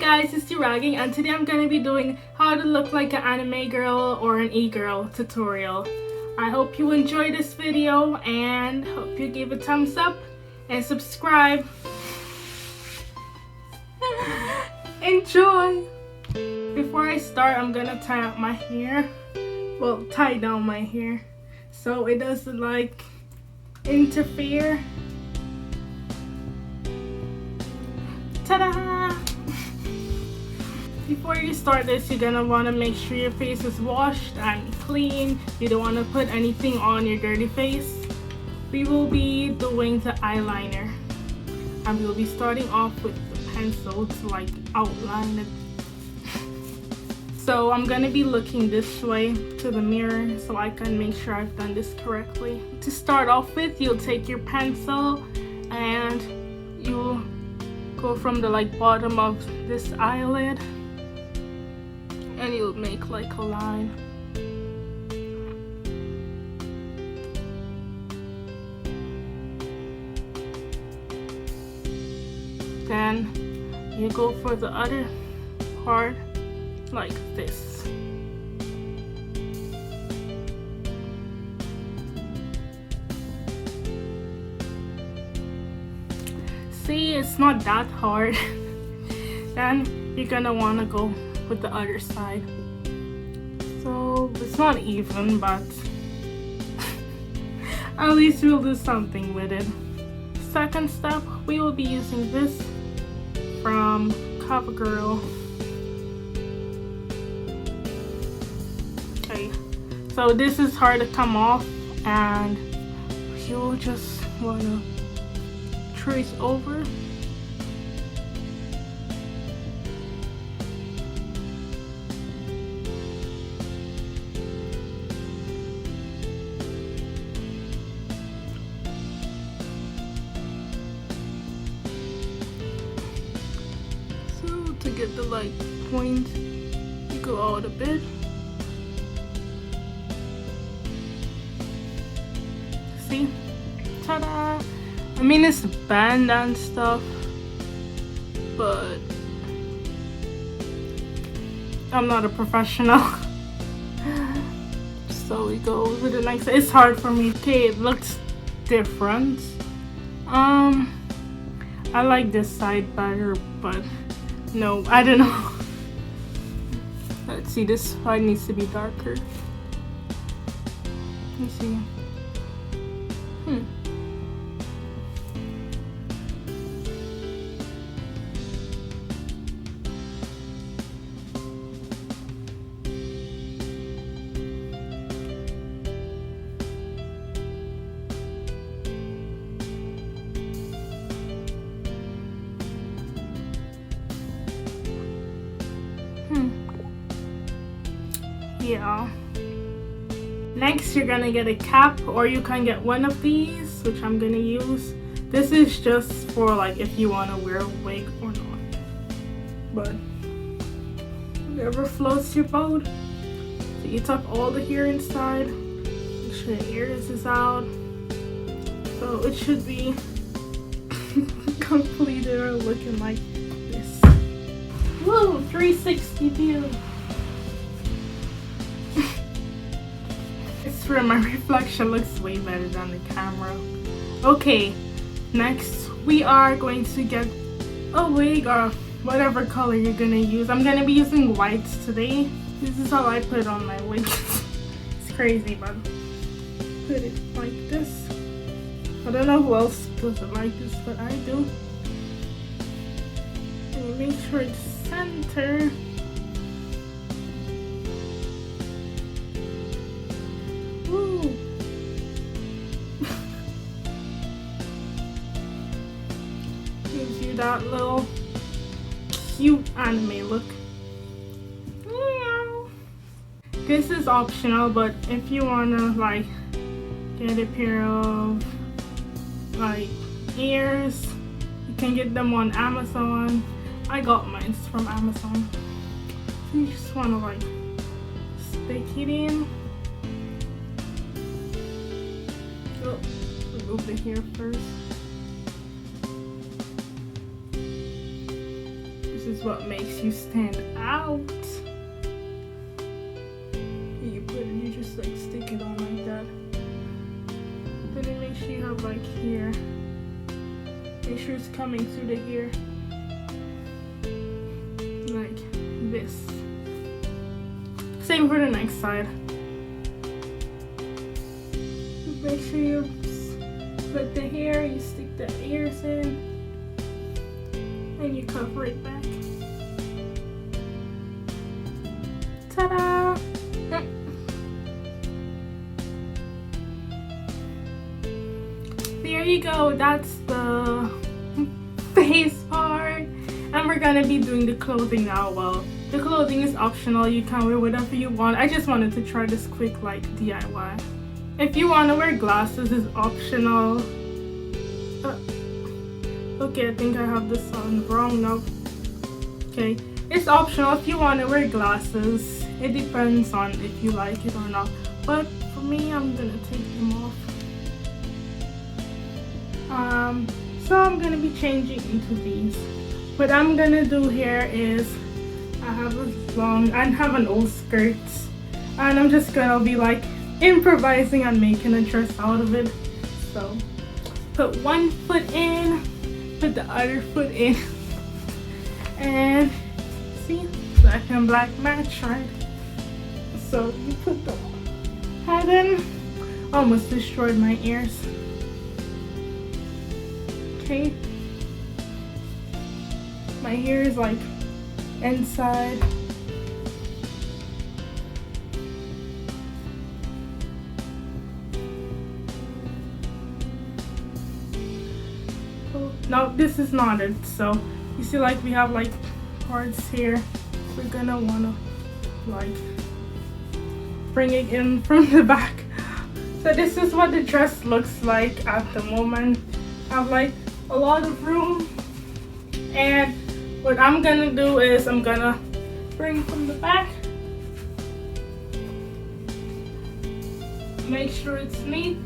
guys, it's Duraging, and today I'm going to be doing how to look like an anime girl or an e-girl tutorial. I hope you enjoy this video and hope you give a thumbs up and subscribe. Enjoy! Before I start, I'm going to tie up my hair. Well, tie down my hair so it doesn't like interfere. Ta-da! Before you start this, you're gonna want to make sure your face is washed and clean. You don't want to put anything on your dirty face. We will be doing the eyeliner, and we'll be starting off with the pencil to like outline it. So I'm gonna be looking this way to the mirror so I can make sure I've done this correctly. To start off with, you'll take your pencil and you'll go from the like bottom of this eyelid and you'll make like a line. Then you go for the other part like this. See, it's not that hard. Then you're gonna wanna go with the other side. So it's not even, but at least we'll do something with it. Second step, we will be using this from CoverGirl. Okay, so this is hard to come off, and you'll just wanna trace over. So to get the like point, you go out a bit. See? Ta-da! I mean, it's band and stuff, but I'm not a professional. So we go with the next. It's hard for me. Okay, it looks different. I like this side better, but no, I don't know. Let's see, this side needs to be darker. Let me see. Yeah. Next, you're gonna get a cap, or you can get one of these, which I'm gonna use. This is just for like if you want to wear a wig or not, but whatever floats your boat. So you tuck all the hair inside, make sure your ears is out, so it should be completed or looking like this. Woo! 360 view. I swear my reflection looks way better than the camera. Okay, next we are going to get a wig or whatever color you're gonna use. I'm gonna be using whites today. This is how I put on my wig. It's crazy, but put it like this. I don't know who else does it like this, but I do. And make sure it's center. Woo. Gives you that little cute anime look. This is optional, but if you wanna like get a pair of like ears, you can get them on Amazon. I got mine from Amazon. So you just wanna like stick it in. Oh, remove the hair first. This is is what makes you stand out. You put it, you just like stick it on like that. Then it makes sure you have like here. Make sure it's coming through the hair. Like this. Same for the next side. Make sure you split the hair, you stick the ears in, and you cover it back. Ta-da! There you go, that's the face part. And we're gonna be doing the clothing now. Well, the clothing is optional, you can wear whatever you want. I just wanted to try this quick like DIY. If you want to wear glasses, it's optional. Okay, I think I have this on wrong now. Okay, it's optional if you want to wear glasses. It depends on if you like it or not. But for me, I'm gonna take them off. So I'm gonna be changing into these. What I'm gonna do here is I have an old skirt, and I'm just gonna be like improvising and making a dress out of it. So put one foot in, put the other foot in, and see, black and black match, right? So you put the head in. Almost destroyed my ears. Okay, my hair is like inside. No, this is not it. So you see, like we have like parts here. We're gonna wanna like bring it in from the back. So this is what the dress looks like at the moment. I have like a lot of room, and what I'm gonna do is I'm gonna bring from the back, make sure it's neat.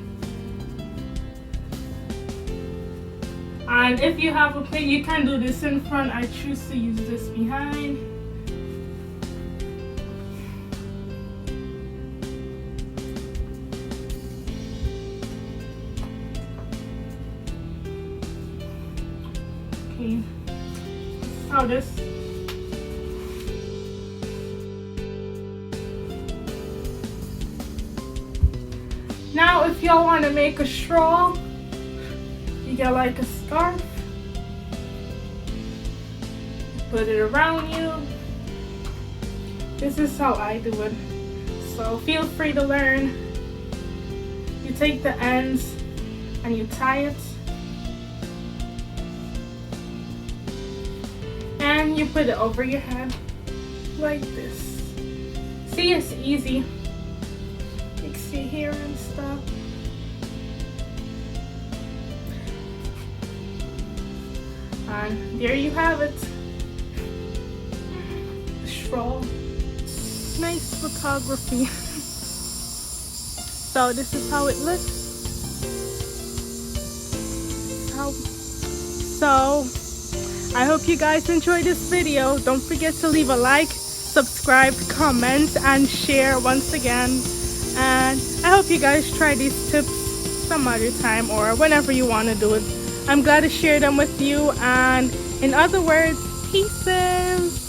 And if you have a plate, you can do this in front. I choose to use this behind. Okay. Oh, this. Now, if y'all want to make a straw, you get like a scarf, put it around you. This is how I do it, so feel free to learn. You take the ends and you tie it, and you put it over your head like this. See, it's easy. Fix your hair and stuff. And there you have it. Straw. Nice photography. So this is how it looks. So I hope you guys enjoyed this video. Don't forget to leave a like, subscribe, comment, and share once again. And I hope you guys try these tips some other time or whenever you want to do it. I'm glad to share them with you, and in other words, pieces.